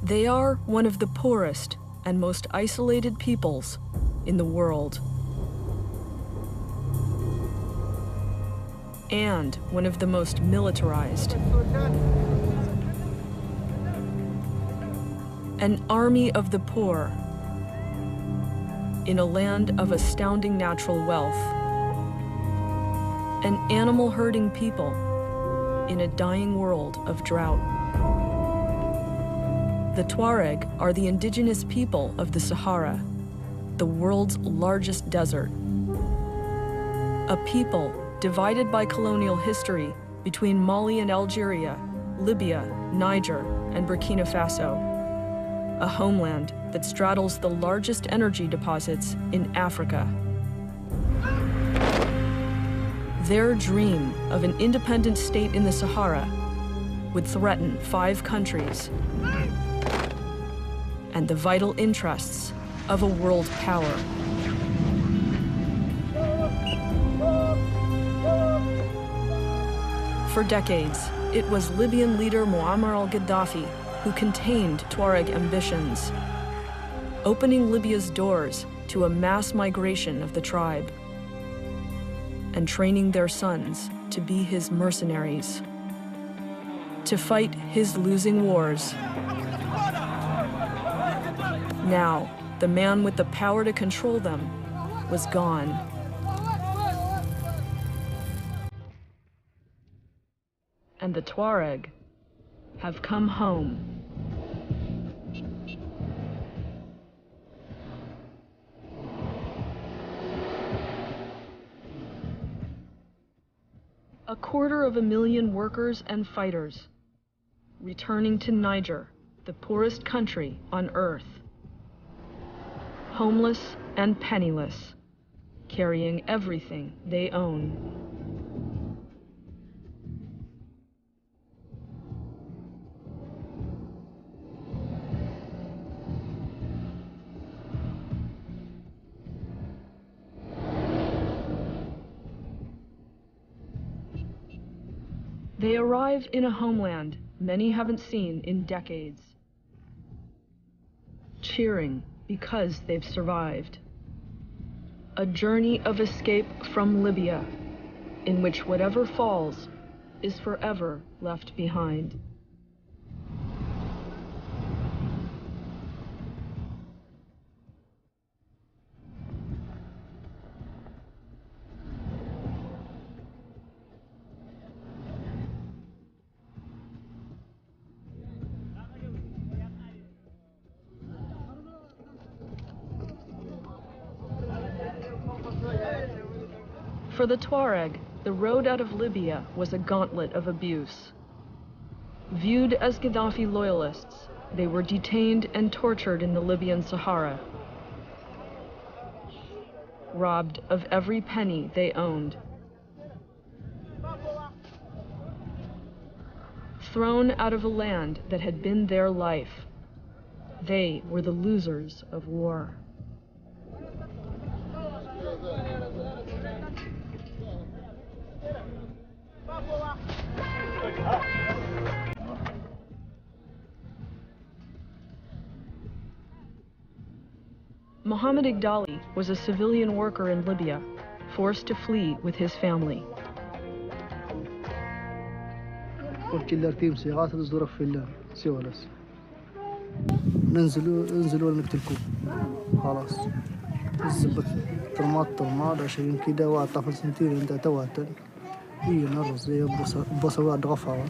They are one of the poorest and most isolated peoples in the world, and one of the most militarized. An army of the poor in a land of astounding natural wealth. An animal herding people in a dying world of drought. The Tuareg are the indigenous people of the Sahara, the world's largest desert. A people divided by colonial history between Mali and Algeria, Libya, Niger, and Burkina Faso. A homeland that straddles the largest energy deposits in Africa. Their dream of an independent state in the Sahara would threaten 5 countries and the vital interests of a world power. For decades, it was Libyan leader Muammar al-Gaddafi who contained Tuareg ambitions, opening Libya's doors to a mass migration of the tribe and training their sons to be his mercenaries, to fight his losing wars. Now, the man with the power to control them was gone. And the Tuareg have come home. A 250,000 workers and fighters returning to Niger, the poorest country on earth. Homeless and penniless, carrying everything they own. They arrive in a homeland many haven't seen in decades, cheering because they've survived. A journey of escape from Libya, in which whatever falls is forever left behind. For the Tuareg, the road out of Libya was a gauntlet of abuse. Viewed as Gaddafi loyalists, they were detained and tortured in the Libyan Sahara, robbed of every penny they owned, thrown out of a land that had been their life. They were the losers of war. Mohammed Igdali was a civilian worker in Libya, forced to flee with his family. انزلوا نقتلكم خلاص الزبط طرمات 20 كده وطفل سنتين انت تواتن هي نرز بصوات غفاوة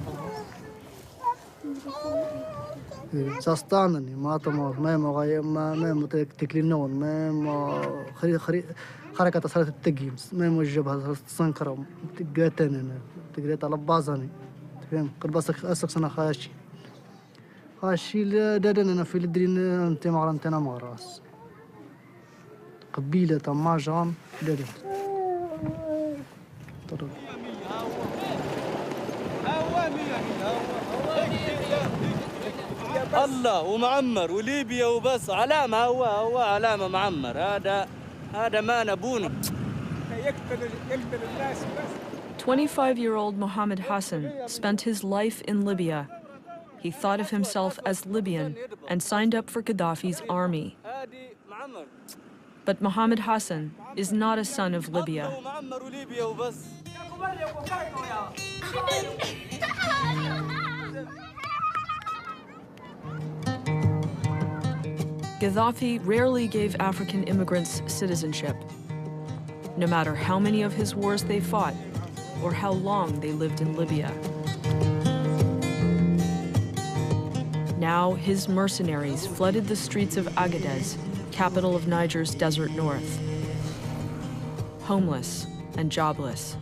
ساستانني ما طمر ما متكلينون ما حركة صارت التقييم ما موجبها صنكرة تقاتن تقريت على بازاني تفهم كل بس أسق سنة خاشي دادن أنا في الدرين أنت مغرنتنا مغراس قبيلة طماجان دادن طرق الله ومعمر وليبيا وبس علامة هو علامة معمر هذا ما نبونه يقتل الناس بس. 25-year-old Mohammed Hassan spent his life in Libya, he thought of himself as Libyan and signed up for Gaddafi's army. But Mohammed Hassan is not a son of Libya. Gaddafi rarely gave African immigrants citizenship, no matter how many of his wars they fought or how long they lived in Libya. Now his mercenaries flooded the streets of Agadez, capital of Niger's desert north, homeless and jobless.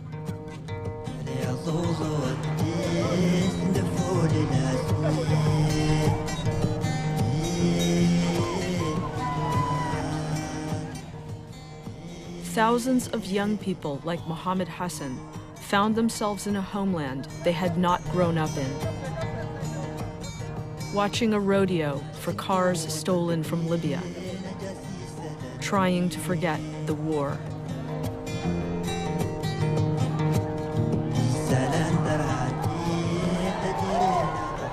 Thousands of young people like Mohammed Hassan found themselves in a homeland they had not grown up in. Watching a rodeo for cars stolen from Libya, trying to forget the war.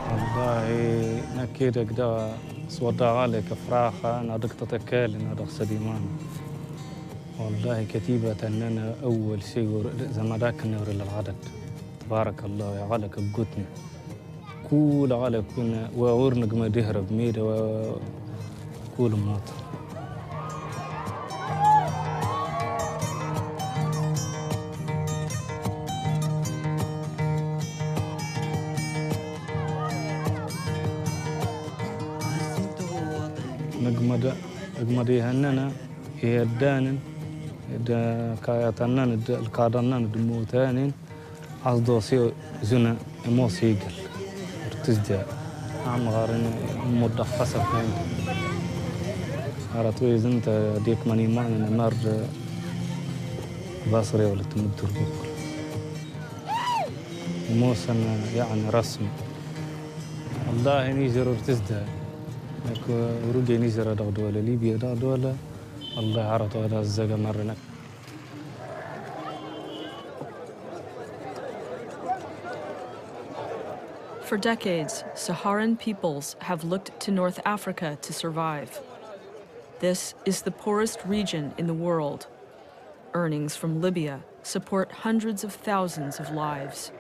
والله نكيد كدا صودا عليك فراخة نادك تتكال نادك سديمان والله كتيبة أننا أول شيء زي ذاك النور للعدد تبارك الله يا غلك بقتنا كل غلك كنا وعورنك ما دهرب ميدا وكل موت نقمدي هننا هي الدانن دا كايتنن القادنن دموتانين عصدو سيو زنا موسيقل ارتزدا عم غارن مدخصة فين عرطوي زنت ديك ماني مان نار باصري ولا تمدر بكل موسن يعني رسم الله نيجر ارتزدا ورجع نيجر دولة ليبيا دولة الله عرض هذا الزجاج مرنا. For decades, Saharan peoples have looked to North Africa to survive. This is the poorest region in the world. Earnings from Libya support hundreds of thousands of lives.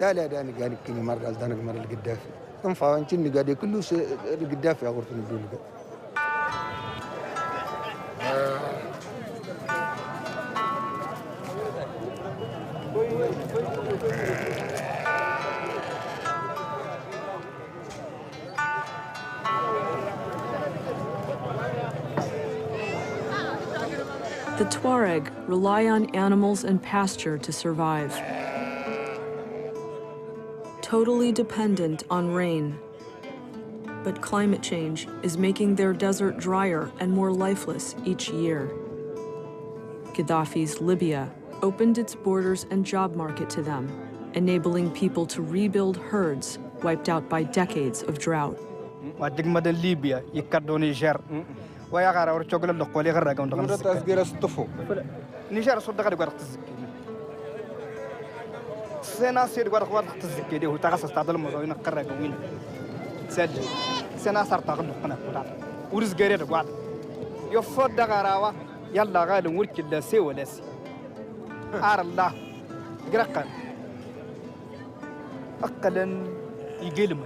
لا داني قال كني مرة دانك مرة القدافي انفع انتني قاعد كله القدافي اغرف ندول The Tuareg rely on animals and pasture to survive. Totally dependent on rain. But climate change is making their desert drier and more lifeless each year. Gaddafi's Libya opened its borders and job market to them, enabling people to rebuild herds wiped out by decades of drought. سنة سيد قارق وارد تزكيده وتغسس تعدل مزوين قرق وين سجل سنة صار تغلق قناة قرار ورز قرير قواد يفضل دغراوا يلا غالي ورك الله سي ولا سي عار الله قرقا أقلا يقلم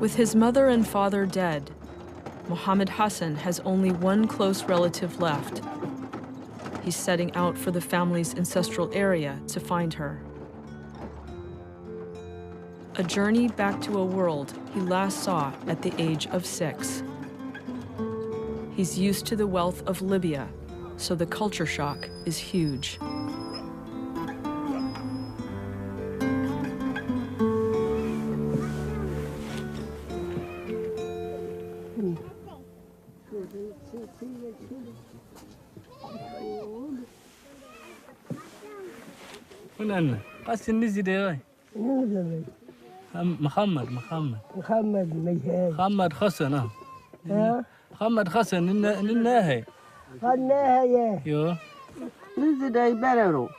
With his mother and father dead, Mohammed Hassan has only one close relative left. He's setting out for the family's ancestral area to find her. A journey back to a world he last saw at the age of 6. He's used to the wealth of Libya, so the culture shock is huge. من أنا قاس النزي ده محمد ميهان محمد حسن ها محمد حسن الناهي خلناها يو نزداي بررو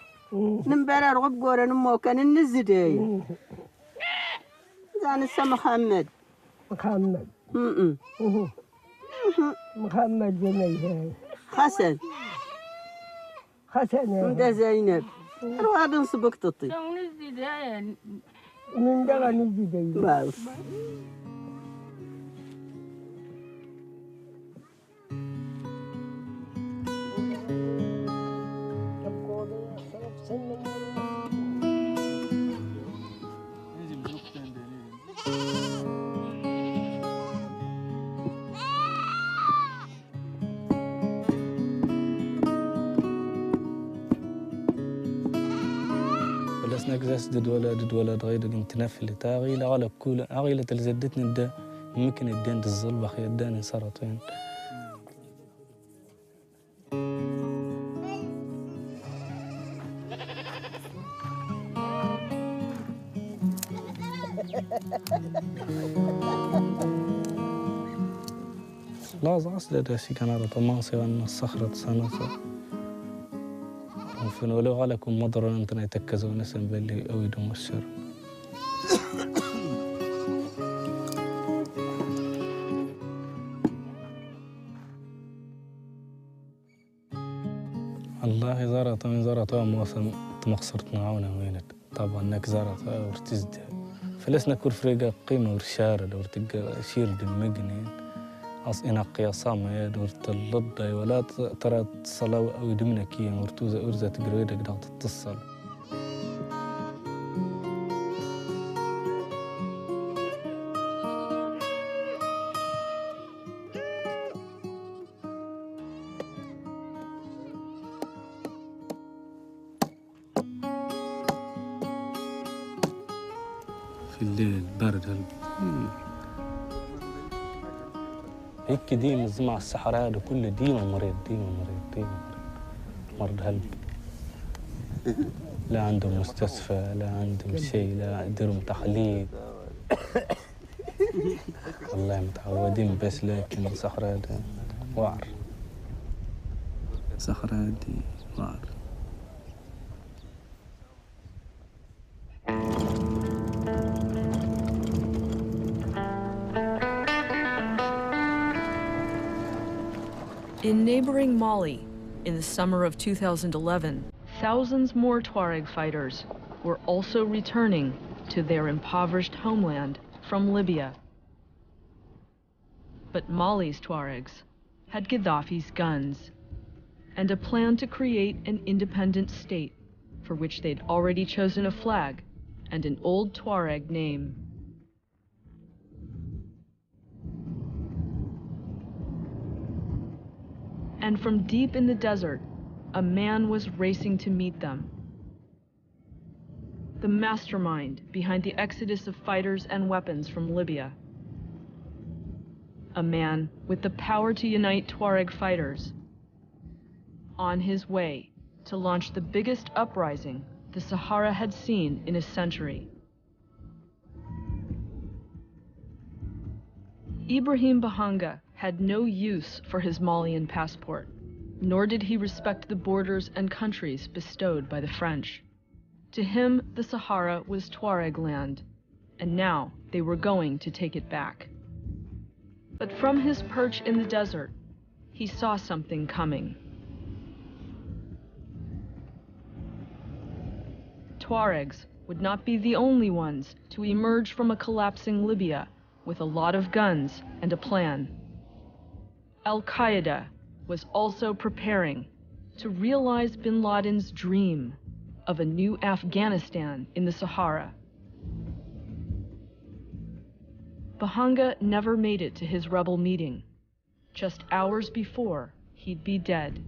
نمبرر غبورة نمو كان النزداي زان السا محمد محمد ميهان حسن انت زينب رواد نصبك تطي من دغا نزداي باو بلسنا قزاس دد ولا غير نتنفل تاغي لا غلب كولا عغيلة تلزدتني دا يمكن الدين الظل بخي الداني سرطين لا زعصل داسي كان على طماصي وأن الصخرة صنصة وفن ولو عليكم مضرا أنتنا يتكزوا نسم باللي أويدهم الشر الله زارت من زارت مواسم تمخصرت معاونا وينت طبعا انك زارت ورتزد فلسنا كور فريقا قيمة ورشارة ورتقى شير دمجنين أصينا قياسام يا دورت اللضة ولا ترى تصلوا أو دمنكية مرتوزة أرزة تقريدك دغت تتصل في الليل برد هيك ديما الزمع الصحراء هذا كله ديما مريض مرض هلب لا عندهم مستشفى لا عندهم شيء لا يديروا تحاليل والله متعودين بس لكن الصحراء هذا وعر الصحراء هذه وعر In neighboring Mali, in the summer of 2011, thousands more Tuareg fighters were also returning to their impoverished homeland from Libya. But Mali's Tuaregs had Gaddafi's guns and a plan to create an independent state for which they'd already chosen a flag and an old Tuareg name. And from deep in the desert, a man was racing to meet them. The mastermind behind the exodus of fighters and weapons from Libya. A man with the power to unite Tuareg fighters. On his way to launch the biggest uprising the Sahara had seen in a century. Ibrahim Bahanga had no use for his Malian passport, nor did he respect the borders and countries bestowed by the French. To him, the Sahara was Tuareg land, and now they were going to take it back. But from his perch in the desert, he saw something coming. Tuaregs would not be the only ones to emerge from a collapsing Libya with a lot of guns and a plan. Al-Qaeda was also preparing to realize bin Laden's dream of a new Afghanistan in the Sahara. Bahanga never made it to his rebel meeting. Just hours before, he'd be dead.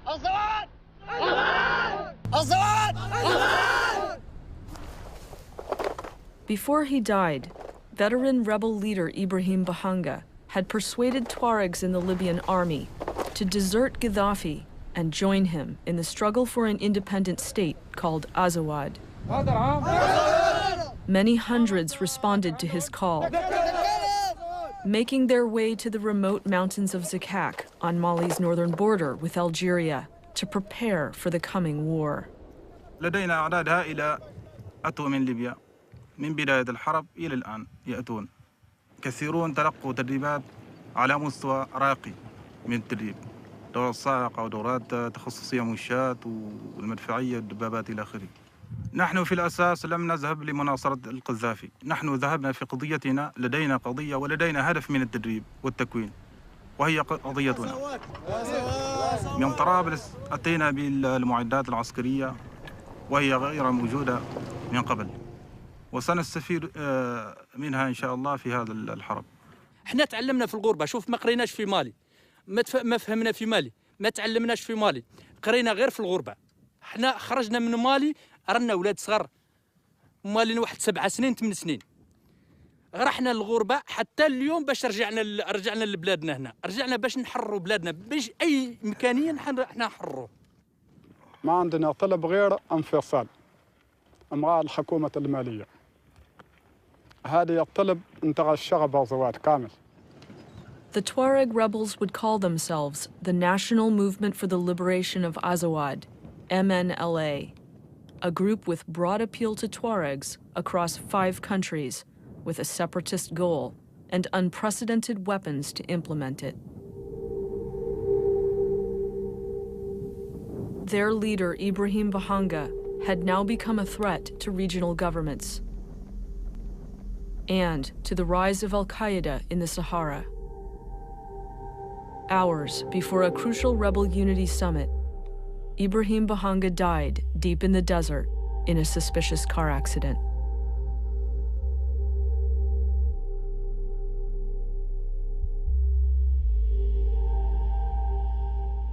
Azawad! Azawad! Azawad! Azawad! Before he died, veteran rebel leader Ibrahim Bahanga had persuaded Tuaregs in the Libyan army to desert Gaddafi and join him in the struggle for an independent state called Azawad. Many hundreds responded to his call, making their way to the remote mountains of Zakak on Mali's northern border with Algeria to prepare for the coming war. لدينا أعداد هائلة أتوا من ليبيا من بداية الحرب إلى الآن يأتون. كثيرون تلقوا تدريبات على مستوى راقي من التدريب، دورات صاعقة ودورات تخصصية مشاة والمدفعية والدبابات إلى آخره. نحن في الأساس لم نذهب لمناصرة القذافي، نحن ذهبنا في قضيتنا، لدينا قضية ولدينا هدف من التدريب والتكوين، وهي قضيتنا. من طرابلس أتينا بالمعدات العسكرية وهي غير موجودة من قبل، وسنستفيد منها إن شاء الله في هذا الحرب. احنا تعلمنا في الغربة، شوف ما قريناش في مالي، ما فهمنا في مالي، ما تعلمناش في مالي، قرينا غير في الغربة. احنا خرجنا من مالي رانا أولاد صغار، مالين واحد 7 سنين 8 سنين، رحنا للغربة حتى اليوم باش رجعنا لبلادنا هنا، رجعنا باش نحرروا بلادنا، باش أي إمكانية احنا نحرروا. ما عندنا طلب غير انفصال مع الحكومة المالية. هذا الطلب انتهى الشعب عزواد كامل. The Tuareg rebels would call themselves the National Movement for the Liberation of Azawad, MNLA, a group with broad appeal to Tuaregs across 5 countries with a separatist goal and unprecedented weapons to implement it. Their leader, Ibrahim Bahanga, had now become a threat to regional governments and to the rise of al-Qaeda in the Sahara. Hours before a crucial rebel unity summit, Ibrahim Bahanga died deep in the desert in a suspicious car accident.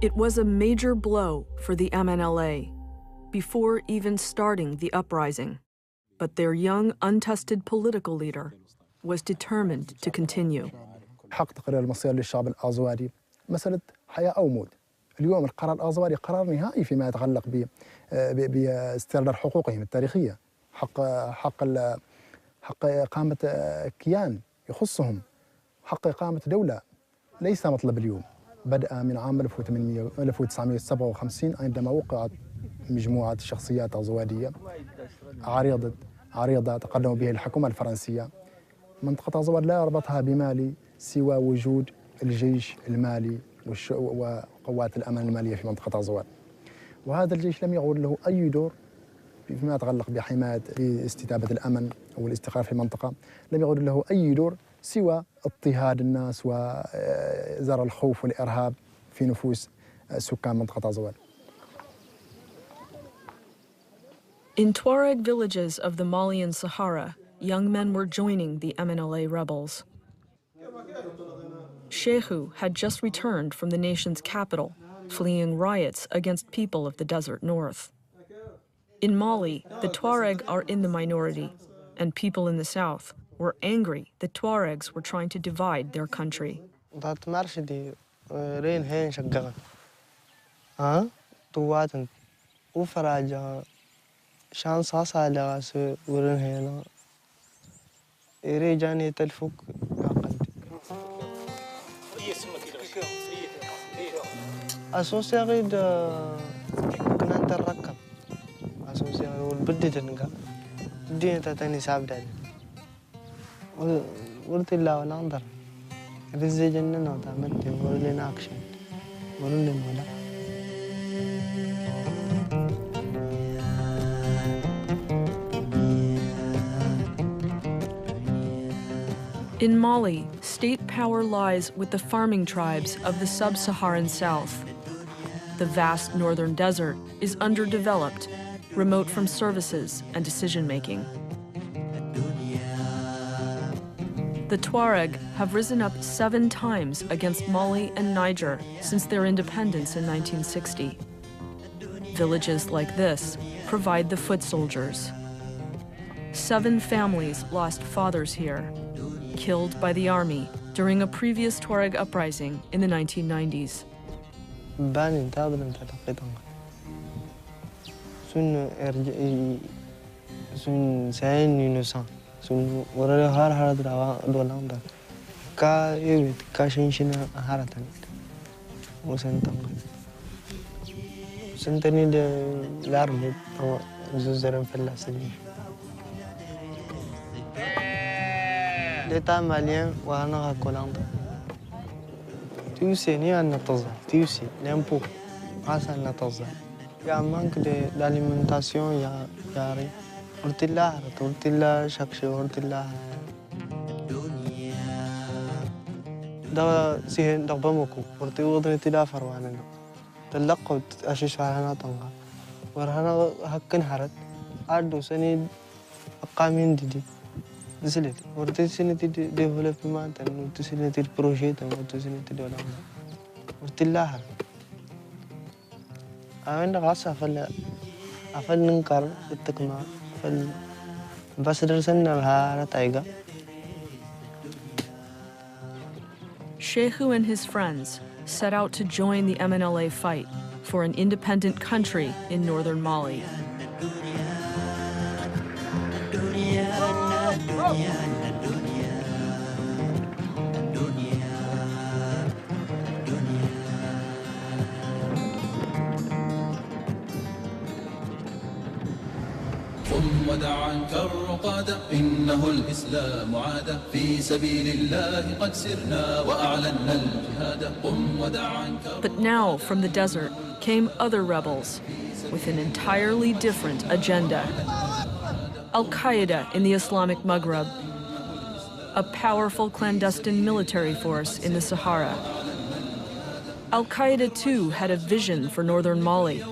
It was a major blow for the MNLA before even starting the uprising, but their young, untested political leader was determined to continue. حق تقرير المصير للشعب الأزوادي مسألة حياة أو موت. اليوم القرار الأزوادي قرار نهائي فيما يتعلق باسترداد حقوقهم التاريخية، حق إقامة كيان يخصهم، حق إقامة دولة، ليس مطلب اليوم. بدأ من عام 1957 عندما وقعت مجموعة الشخصيات الأزوادية عريضة تقدم به الحكومة الفرنسية. منطقة أزواد لا يربطها بمالي سوى وجود الجيش المالي وقوات الأمن المالية في منطقة أزواد، وهذا الجيش لم يعود له أي دور فيما يتعلق بحماية استتابة الأمن أو الاستقرار في المنطقة، لم يعود له أي دور سوى اضطهاد الناس وزرع الخوف والإرهاب في نفوس سكان منطقة أزواد. In Tuareg villages of the Malian Sahara, young men were joining the MNLA rebels. Shehu had just returned from the nation's capital, fleeing riots against people of the desert north. In Mali, the Tuareg are in the minority, and people in the south were angry that Tuaregs were trying to divide their country. أسوسي غيد كنا نتركب أسوسي والبدي تنقى الدنيا تتاني سابدة قلت لا ولا انظر رزي جننا وتعملت ورلينا أكشن ورلي مولا. In Mali, state power lies with the farming tribes of the sub-Saharan south. The vast northern desert is underdeveloped, remote from services and decision-making. The Tuareg have risen up 7 times against Mali and Niger since their independence in 1960. Villages like this provide the foot soldiers. 7 families lost fathers here, killed by the army during a previous Tuareg uprising in the 1990s. sun sayin innocent sun warare har drawa dolanda ka yewit ka shinshina haratan musan tanga sentani de larbe zuzaran falasini l'état malien wana kolanda tuusi ni anna tazza tuusi l'impôt asa na tazza ya manque d'alimentation ya yari urtilla shakshi urtilla da sihen da bamuku urti wadni tila farwana تلقوا أشيش على طنقة ورهنا هكن حرت عدو سني أقامين دي زلت ورتي سنتي ديفلوب ما تن ورتي سنتي البروجي تن ورتي سنتي دولا ورتي لاهر أنا غاصة أفل ننكر التكما أفل بس درسنا لها تايجا. Shehu and his friends set out to join the MNLA fight for an independent country in northern Mali. ودع عنك الرقادة إنه الإسلام عادة في سبيل الله قد سرنا وأعلنا الجهاد قم ودع عنك. But now from the desert came other rebels with an entirely different agenda. Al-Qaeda in the Islamic Maghreb, a powerful clandestine military force in the Sahara. Al-Qaeda too had a vision for northern Mali,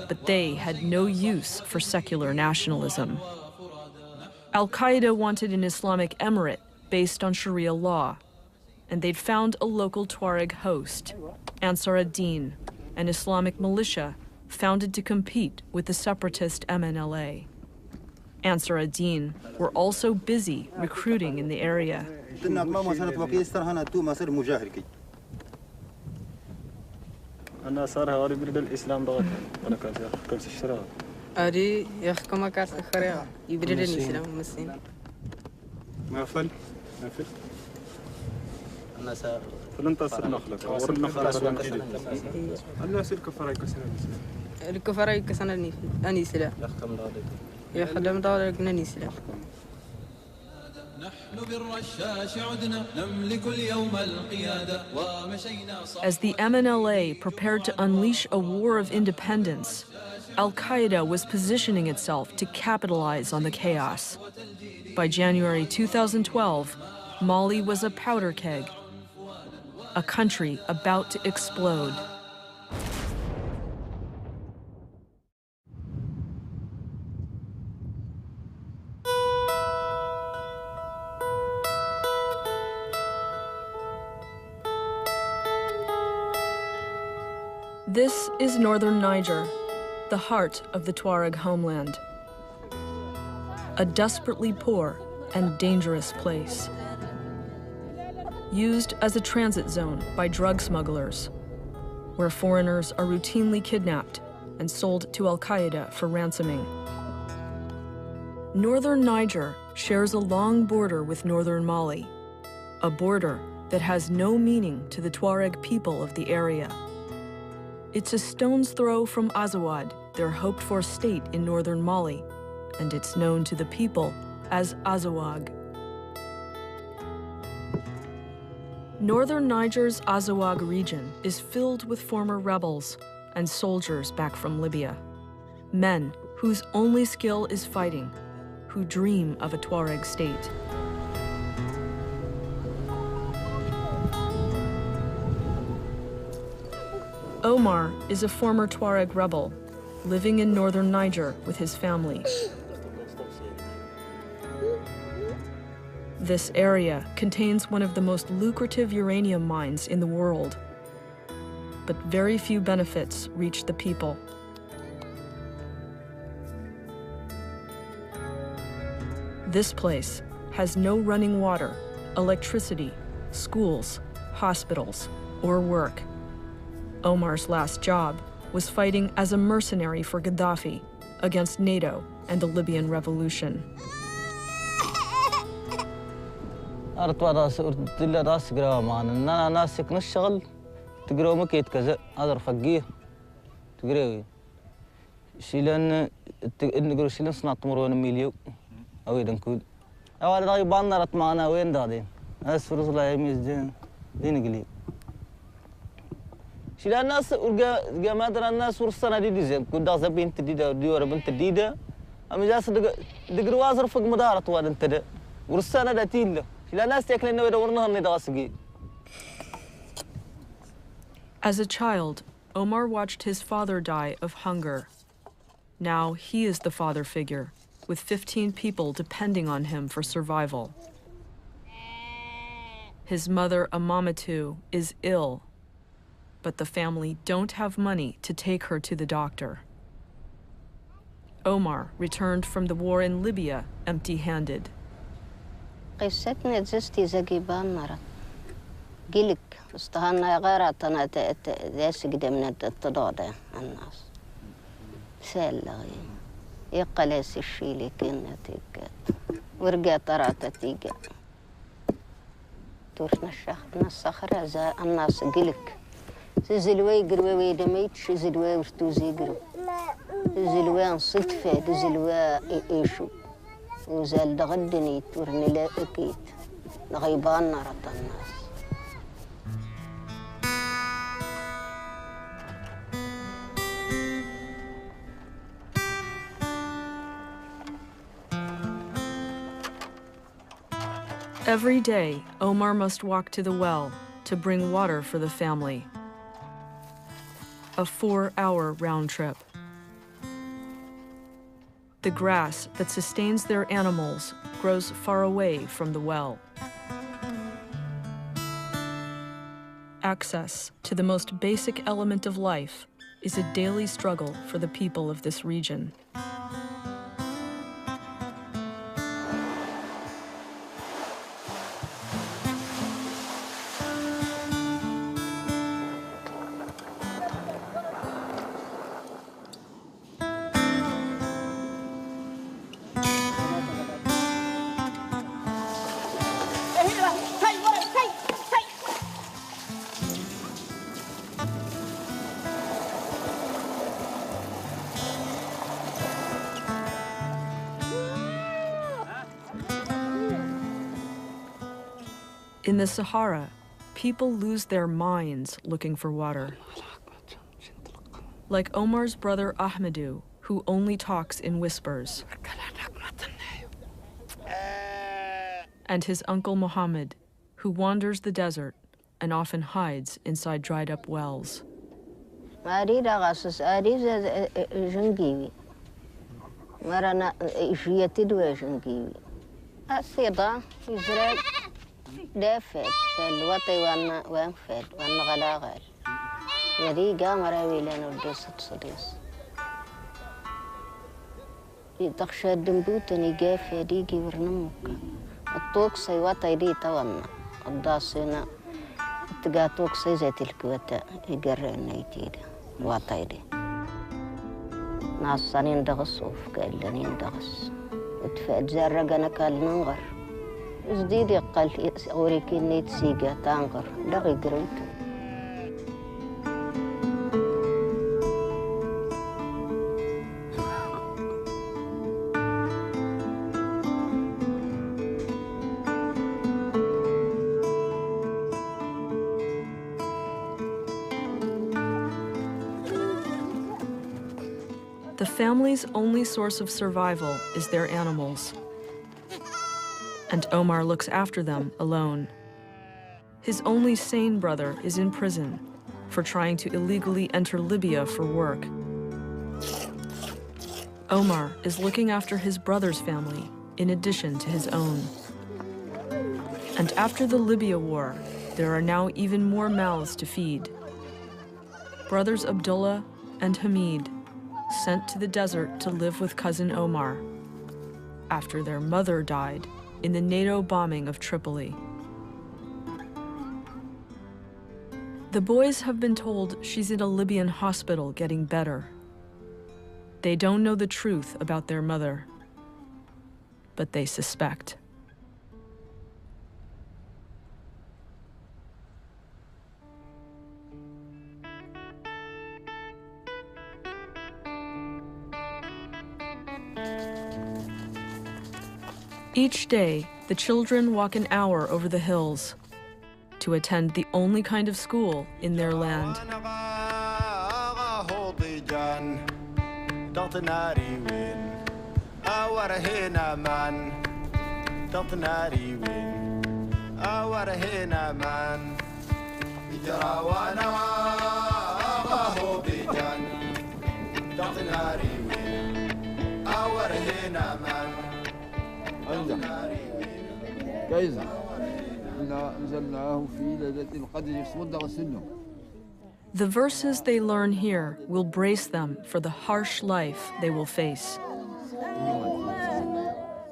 but they had no use for secular nationalism. Al-Qaeda wanted an Islamic emirate based on Sharia law, and they'd found a local Tuareg host, Ansar ad-Din, an Islamic militia founded to compete with the separatist MNLA. Ansar ad-Din were also busy recruiting in the area. أنا صار هاري برد الإسلام ضغط أنا كنت الشراء أري يحكم كاس خريعة يبرد الإسلام مسين ما فل أنا صار فلن تصير نخلك ورد نخلك أنا سير كفراي كسنة الكفراي كسنة أني سلا يحكم ضغط يخدم ضغط أني سلا As the MNLA prepared to unleash a war of independence, Al-Qaeda was positioning itself to capitalize on the chaos. By January 2012, Mali was a powder keg, a country about to explode. This is northern Niger, the heart of the Tuareg homeland. A desperately poor and dangerous place. Used as a transit zone by drug smugglers, where foreigners are routinely kidnapped and sold to Al-Qaeda for ransoming. Northern Niger shares a long border with northern Mali, a border that has no meaning to the Tuareg people of the area. It's a stone's throw from Azawad, their hoped-for state in northern Mali, and it's known to the people as Azawad. Northern Niger's Azawad region is filled with former rebels and soldiers back from Libya. Men whose only skill is fighting, who dream of a Tuareg state. Omar is a former Tuareg rebel, living in northern Niger with his family. This area contains one of the most lucrative uranium mines in the world, but very few benefits reach the people. This place has no running water, electricity, schools, hospitals, or work. Omar's last job was fighting as a mercenary for Gaddafi against NATO and the Libyan Revolution. أرتوا راس تلا راس قراءة معنا أنا ناسك نشغل تقرأ مكيت كذا هذا رفقيه تقرأ شيلان نقول شيلان صنع تمرون مليو أو يدنكول أول راي بانا رت معنا وين دادين أسفر الله يميز دين قليل شيلان الناس ورجع ما درى الناس ورسنا دي زين كل ده بنت ديدا ديورة بنت ديدا أما جالس دقر وازر فوق مدارة واد أنت ده ورسنا ده تيله شيلان الناس تأكلين ويدورنها النداسقي. As a child, Omar watched his father die of hunger. Now he is the father figure, with 15 people depending on him for survival. His mother, Amamatu, is ill, but the family don't have money to take her to the doctor. Omar returned from the war in Libya empty-handed. قصتنا زستي زقيبان مرة قلق استهانا غيراتنا داس قدمنا التضادة الناس سالغي يقلس الشيلي كنا تيقات ورقا طرات تيقا تورنا الصخرة زا الناس قلق تزلوي قروي دميت شزلوي ورتوزي قرو تزلوي صدفة تزلوي ايشو وزال دغدني تورني لا اكيد غيبان نرد الناس. Every day, Omar must walk to the well to bring water for the family. A 4-hour round trip. The grass that sustains their animals grows far away from the well. Access to the most basic element of life is a daily struggle for the people of this region. In the Sahara, people lose their minds looking for water. Like Omar's brother Ahmadu, who only talks in whispers. And his uncle Muhammad, who wanders the desert and often hides inside dried-up wells. دافت الوطي وانفد وانغلاغل يدي قامر ويلان ودست صديس تخشى الدنبوتني قاف يديكي ورنمك الطوق سي وطي دي تونا الداسنا تقا طوق سي زيت الكوتا يقرن يتيد وطي دي ناصانين دغس وفقال لنين دغس وتفاد زرقنا كال ننغر جديد قال أوريكي نيت سيجا تانغر لغي قريتو. The family's only source of survival is their animals. And Omar looks after them alone. His only sane brother is in prison for trying to illegally enter Libya for work. Omar is looking after his brother's family in addition to his own. And after the Libya war, there are now even more mouths to feed. Brothers Abdullah and Hamid sent to the desert to live with cousin Omar after their mother died in the NATO bombing of Tripoli. The boys have been told she's in a Libyan hospital getting better. They don't know the truth about their mother, but they suspect. Each day, the children walk an hour over the hills to attend the only kind of school in their land. The verses they learn here will brace them for the harsh life they will face,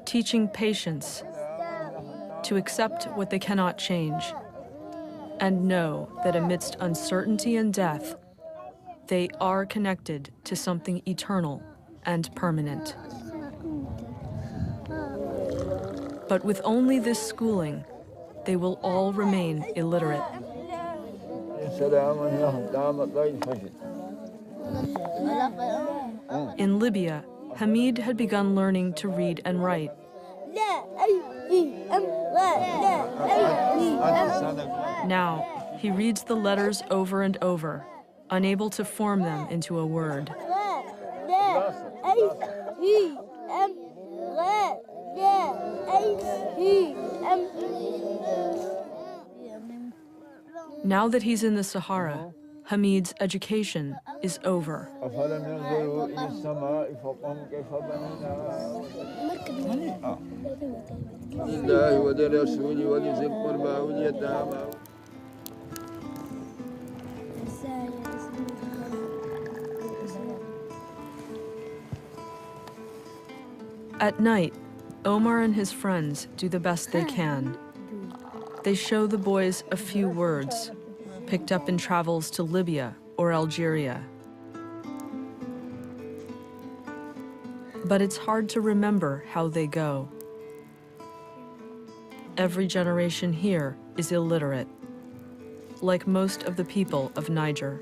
teaching patience, to accept what they cannot change, and know that amidst uncertainty and death, they are connected to something eternal and permanent. But with only this schooling, they will all remain illiterate. In Libya, Hamid had begun learning to read and write. Now, he reads the letters over and over, unable to form them into a word. Now that he's in the Sahara, Hamid's education is over. At night, Omar and his friends do the best they can. They show the boys a few words, picked up in travels to Libya or Algeria. But it's hard to remember how they go. Every generation here is illiterate, like most of the people of Niger.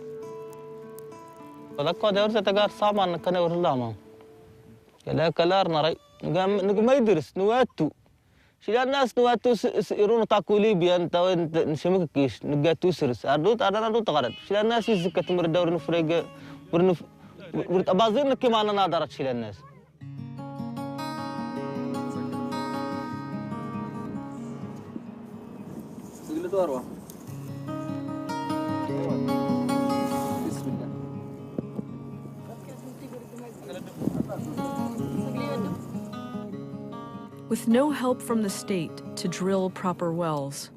شيل الناس نواتو يرون تاكو ليبيا انت وانت نشمك كيش نقاتو سرس اردوت اردو تغرد شيل الناس يزكى تمر الدور نفرق ورت ابازين كما انا نادرت شيل الناس تقول له بسم الله With no help from the state to drill proper wells,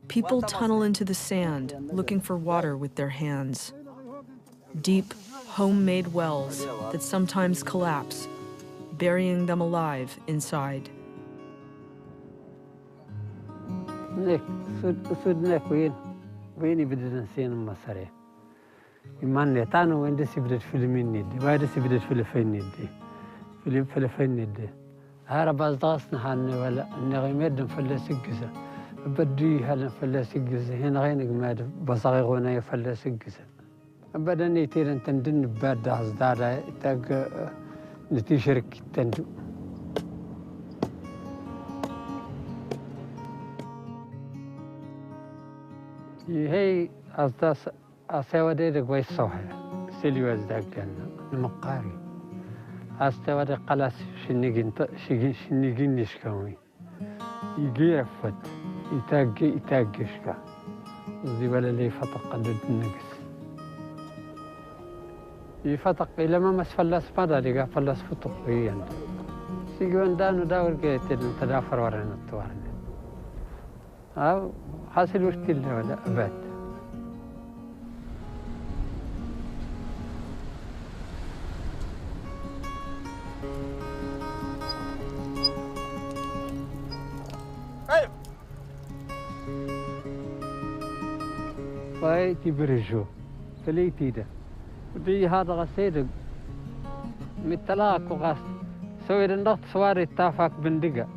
people tunnel into the sand looking for water with their hands. Deep, homemade wells that sometimes collapse, burying them alive inside. وين بدنا نسين المصري إيمان تانو وين دسي بدت فيلمين ندي وايد دسي بدت فيلمين ندي هذا بس ضغطنا حنا ولا نغيمد نفلس الجزء بدي هلا نفلس الجزء هنا غير نجمد بصغيرنا يفلس الجزء أبدا نيتير أنت ندن بعد هزدار تاج نتيشرك تندو هي أصداس أسوادي دقوي صحيح سليو أزداق جنة المقاري أستوادي قلاس شنيجين نشكاوي يجي رفت يتاجي شكا زي ولا لي فتق قدد النقص يفتق إلى ما مسفلس ماذا لقى فلس فتق ويان سيجون دانو داور جيت تدافر ورنا التوارن أو حاصل وشتيل ولا أبد باي تبرجو فليتي ده ودي هذا غسيد متلاك وغاس سوي النقط سواري التافاك بندقة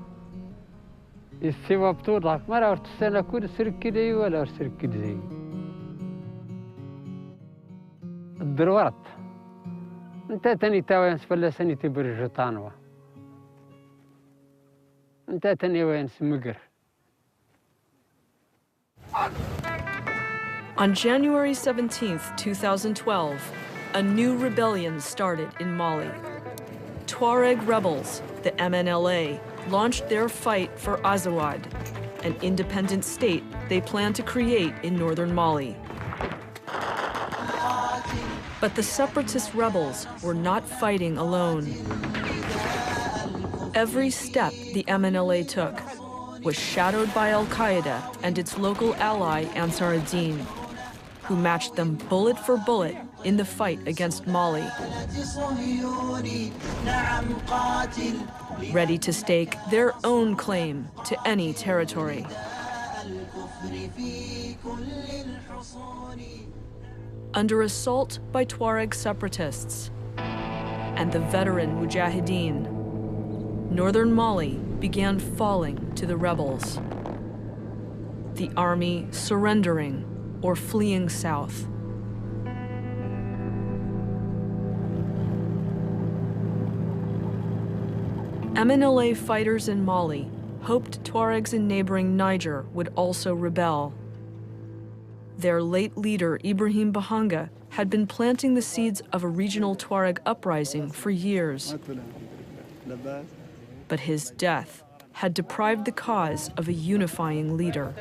السوا بطولك ما رأيت السنة كل سرك كده ولا سرك كده زي الدروات انت تاني تاوين سفلا سني تبرج طانوة انت تاني وين سمقر. On January 17, 2012, a new rebellion started in Mali. Tuareg rebels, the MNLA, launched their fight for Azawad, an independent state they plan to create in northern Mali. But the separatist rebels were not fighting alone. Every step the MNLA took was shadowed by al-Qaeda and its local ally Ansar ad-Din, who matched them bullet for bullet in the fight against Mali, ready to stake their own claim to any territory. Under assault by Tuareg separatists and the veteran Mujahideen, northern Mali began falling to the rebels, the army surrendering or fleeing south. MNLA fighters in Mali hoped Tuaregs in neighboring Niger would also rebel. Their late leader, Ibrahim Bahanga, had been planting the seeds of a regional Tuareg uprising for years. But his death had deprived the cause of a unifying leader.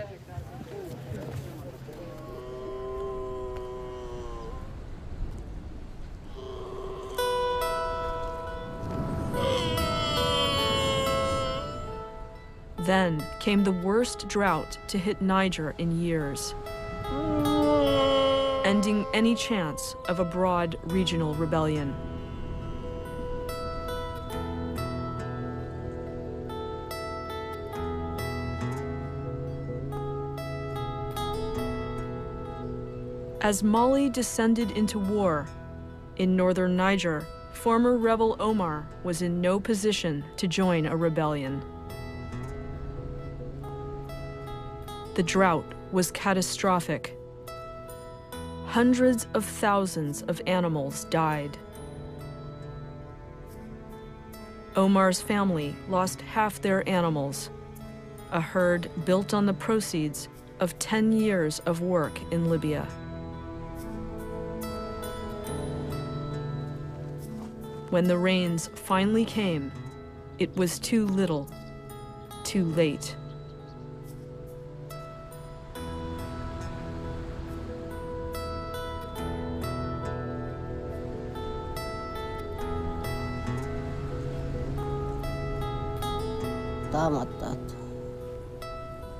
Then came the worst drought to hit Niger in years, ending any chance of a broad regional rebellion. As Mali descended into war, in northern Niger, former rebel Omar was in no position to join a rebellion. The drought was catastrophic. Hundreds of thousands of animals died. Omar's family lost half their animals, a herd built on the proceeds of 10 years of work in Libya. When the rains finally came, it was too little, too late. طامطات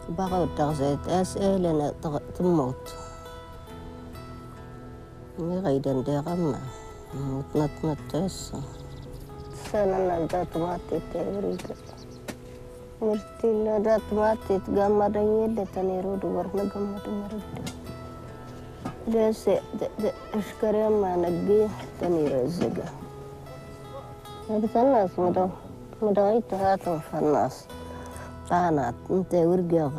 بغوا تغزيت أسئلة تموت غيدن دي غمّة متنطنط تسا سنة نادات ماتي توريك مرتي نادات ماتي تقامر يلي تنيرود ورنا قامر مرد ديس أشكري ما نقيه تنير الزقة هذا الناس مدغيت هاتم في الناس طانات انت ورقا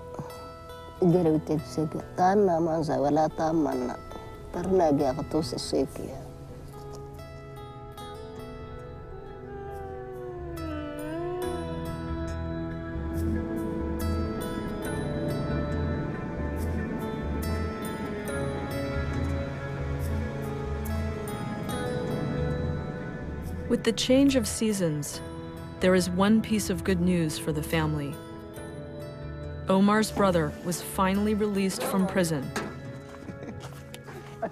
قروتك سقة طانا مانزا ولا طامنا برنا قاقتوس السيكية With the change of seasons, there is one piece of good news for the family. Omar's brother was finally released from prison.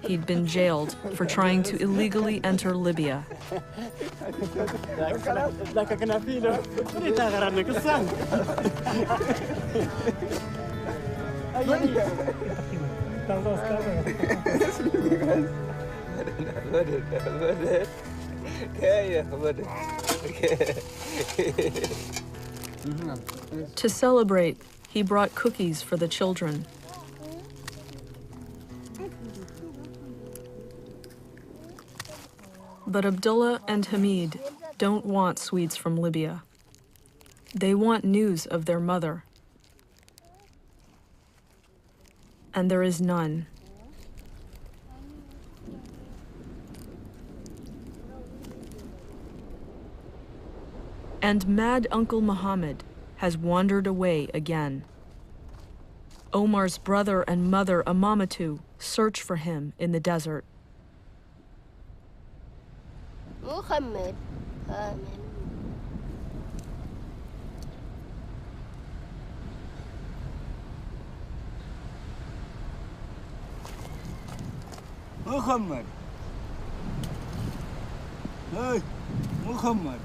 He'd been jailed for trying to illegally enter Libya. To celebrate, he brought cookies for the children. But Abdullah and Hamid don't want sweets from Libya. They want news of their mother. And there is none. And mad Uncle Muhammad has wandered away again. Omar's brother and mother Amamatu search for him in the desert. Muhammad, Amen. Muhammad. Hey, Muhammad.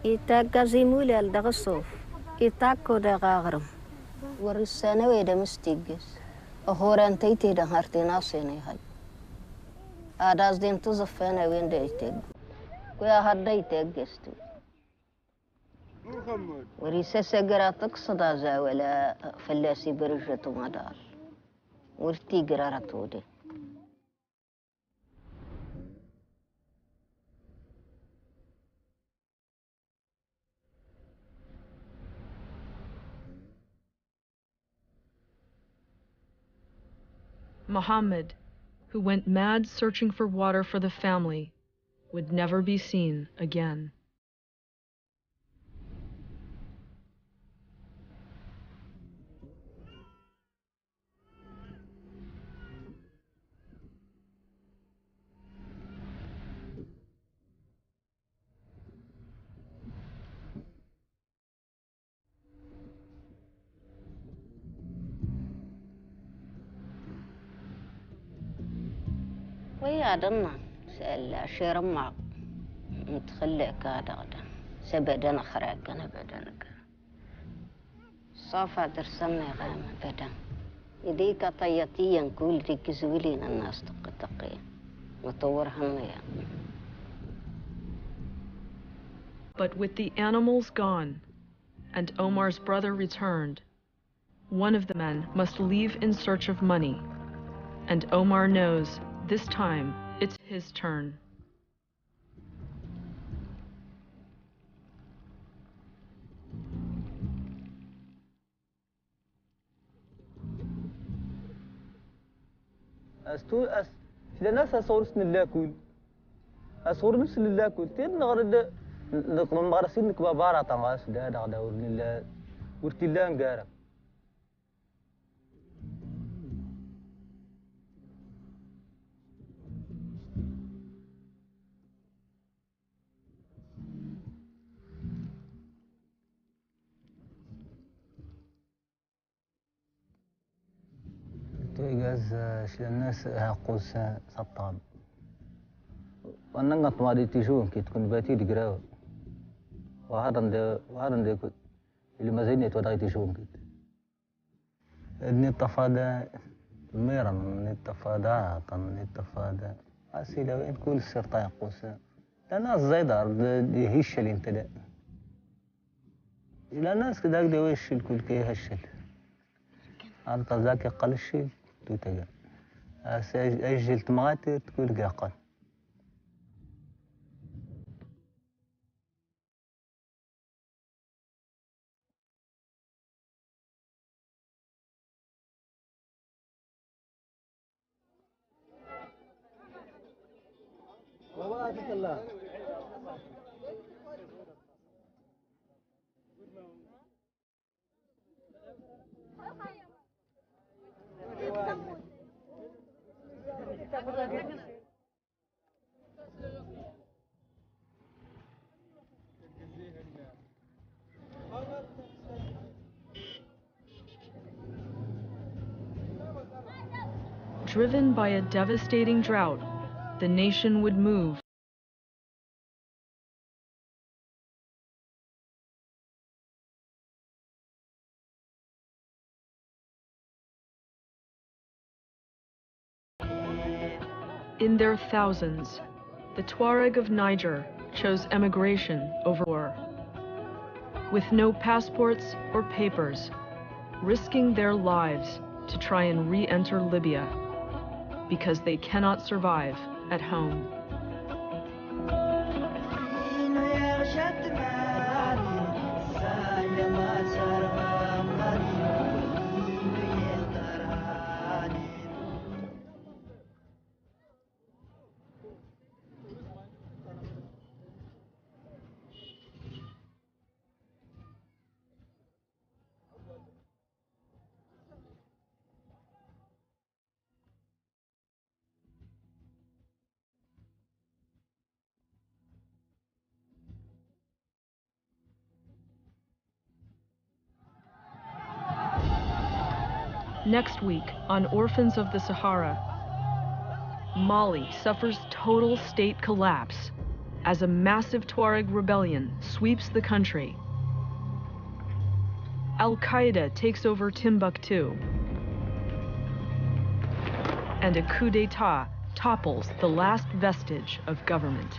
إتاكا زيمولي الدغصوف إتاكو دغاغرم ورسانا ويدا مستيقس أخوران تيتي دهارتي ناسيني هاي آداز دين تزفانا وين دايتيق ويا هادا يتاقستو وريسا ساقرا تقصدا زاولا فلاسي برجة مدار ورتي قرارتو دي Muhammad, who went mad searching for water for the family, would never be seen again. ويا دنا سأل شير معك متخليك هذا غدا سبدنا خراقنا بدنك صافا درسنا غام بدن يديك طياتيا كل ديك زولين الناس تقطقي مطورها يا But with the animals gone and Omar's brother returned, one of the men must leave in search of money, and Omar knows this time it's his turn. إذا ناس أصور سن اللاكول أصور نفس اللاكول تين نغرد نغرسين نكبابارة تنغاس ده ده ده ورني ورتيلان جارم تويجاز شل الناس هقوس سطاب وننقط ما دي تيشون كي تكون باتي دقراو وهذا كنت اللي ما زيني تودعي تيشون كي النتفادة ميرا النتفادة النتفادة أسئلة وين كل السرطان يقوس لأن الزيدار دي هيش اللي انت ده إلى الناس كده دي ويش الكل كي هشل أنت ذاك قل الشيء توتجا أجل تمغاتي تقول قاقل Driven by a devastating drought, the nation would move in their thousands. The Tuareg of Niger chose emigration over war. With no passports or papers, risking their lives to try and re-enter Libya because they cannot survive at home. Next week on Orphans of the Sahara, Mali suffers total state collapse as a massive Tuareg rebellion sweeps the country. Al-Qaeda takes over Timbuktu, and a coup d'etat topples the last vestige of government.